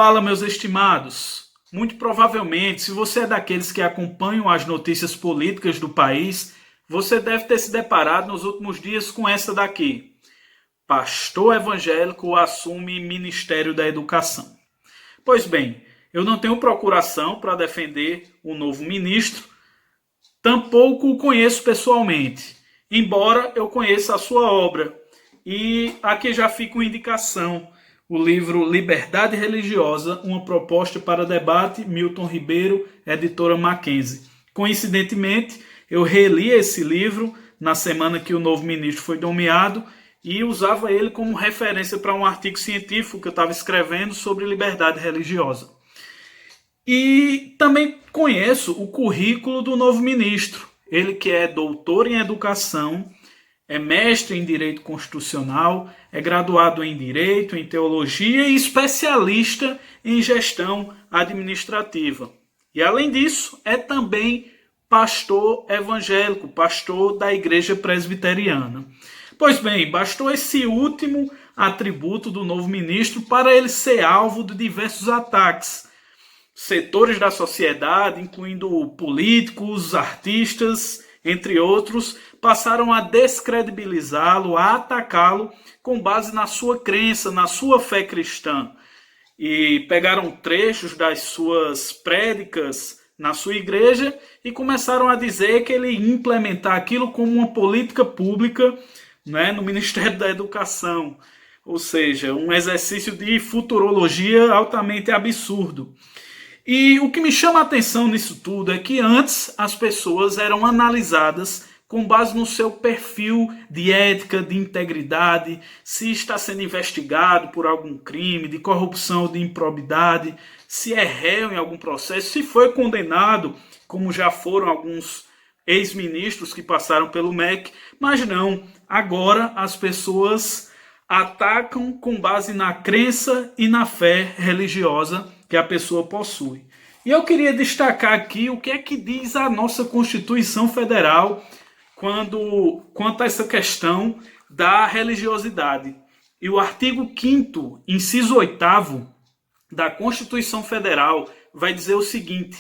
Fala, meus estimados. Muito provavelmente, se você é daqueles que acompanham as notícias políticas do país, você deve ter se deparado nos últimos dias com essa daqui. Pastor evangélico assume Ministério da Educação. Pois bem, eu não tenho procuração para defender o novo ministro, tampouco o conheço pessoalmente, embora eu conheça a sua obra. E aqui já fica uma indicação. O livro Liberdade Religiosa, uma proposta para debate, Milton Ribeiro, editora Mackenzie. Coincidentemente, eu reli esse livro na semana que o novo ministro foi nomeado e usava ele como referência para um artigo científico que eu estava escrevendo sobre liberdade religiosa. E também conheço o currículo do novo ministro. Ele que é doutor em educação, é mestre em Direito Constitucional, é graduado em Direito, em Teologia e especialista em Gestão Administrativa. E, além disso, é também pastor evangélico, pastor da Igreja Presbiteriana. Pois bem, bastou esse último atributo do novo ministro para ele ser alvo de diversos ataques. Setores da sociedade, incluindo políticos, artistas, entre outros, passaram a descredibilizá-lo, a atacá-lo com base na sua crença, na sua fé cristã. E pegaram trechos das suas prédicas na sua igreja e começaram a dizer que ele ia implementar aquilo como uma política pública, né, no Ministério da Educação. Ou seja, um exercício de futurologia altamente absurdo. E o que me chama a atenção nisso tudo é que antes as pessoas eram analisadas com base no seu perfil de ética, de integridade, se está sendo investigado por algum crime, de corrupção ou de improbidade, se é réu em algum processo, se foi condenado, como já foram alguns ex-ministros que passaram pelo MEC, mas não, agora as pessoas atacam com base na crença e na fé religiosa que a pessoa possui. E eu queria destacar aqui o que é que diz a nossa Constituição Federal quanto a essa questão da religiosidade. E o artigo 5º, inciso 8º da Constituição Federal vai dizer o seguinte: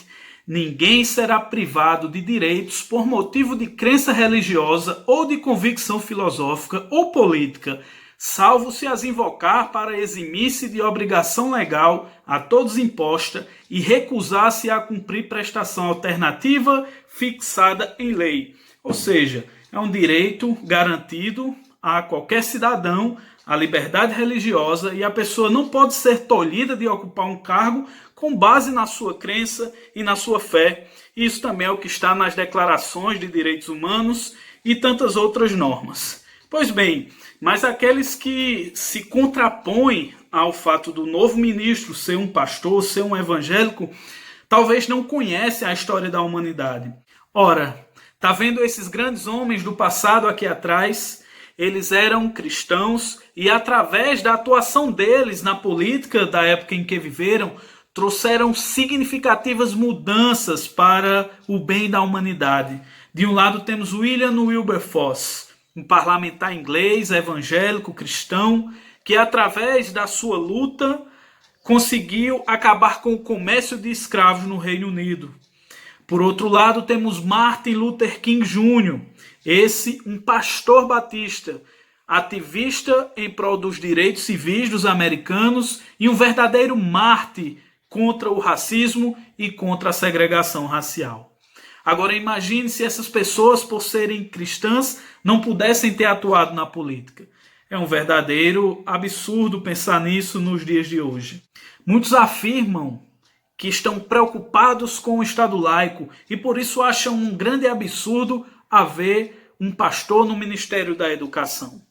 ninguém será privado de direitos por motivo de crença religiosa ou de convicção filosófica ou política, salvo se as invocar para eximir-se de obrigação legal a todos imposta e recusar-se a cumprir prestação alternativa fixada em lei. Ou seja, é um direito garantido a qualquer cidadão, a liberdade religiosa, e a pessoa não pode ser tolhida de ocupar um cargo com base na sua crença e na sua fé. Isso também é o que está nas declarações de direitos humanos e tantas outras normas. Pois bem, mas aqueles que se contrapõem ao fato do novo ministro ser um pastor, ser um evangélico, talvez não conhecem a história da humanidade. Ora, tá vendo esses grandes homens do passado aqui atrás? Eles eram cristãos e, através da atuação deles na política da época em que viveram, trouxeram significativas mudanças para o bem da humanidade. De um lado temos William Wilberforce, um parlamentar inglês, evangélico, cristão, que através da sua luta conseguiu acabar com o comércio de escravos no Reino Unido. Por outro lado, temos Martin Luther King Jr., esse um pastor batista, ativista em prol dos direitos civis dos americanos e um verdadeiro mártir contra o racismo e contra a segregação racial. Agora imagine se essas pessoas, por serem cristãs, não pudessem ter atuado na política. É um verdadeiro absurdo pensar nisso nos dias de hoje. Muitos afirmam que estão preocupados com o Estado laico e por isso acham um grande absurdo haver um pastor no Ministério da Educação.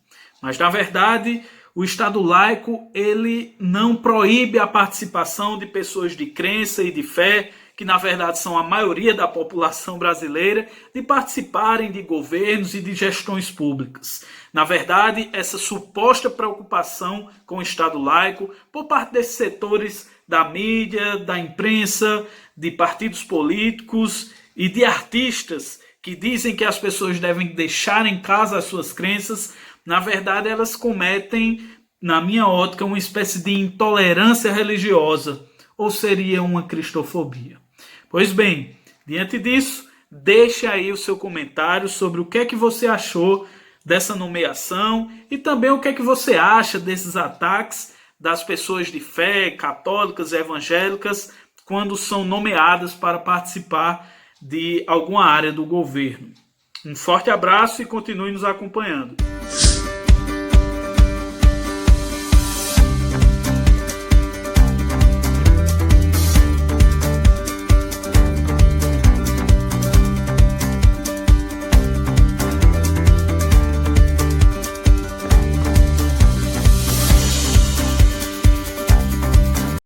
Mas, na verdade, o Estado laico ele não proíbe a participação de pessoas de crença e de fé, que na verdade são a maioria da população brasileira, de participarem de governos e de gestões públicas. Na verdade, essa suposta preocupação com o Estado laico por parte desses setores da mídia, da imprensa, de partidos políticos e de artistas que dizem que as pessoas devem deixar em casa as suas crenças, na verdade elas cometem na minha ótica, uma espécie de intolerância religiosa, ou seria uma cristofobia? Pois bem, diante disso, deixe aí o seu comentário sobre o que é que você achou dessa nomeação e também o que é que você acha desses ataques das pessoas de fé, católicas e evangélicas, quando são nomeadas para participar de alguma área do governo. Um forte abraço e continue nos acompanhando.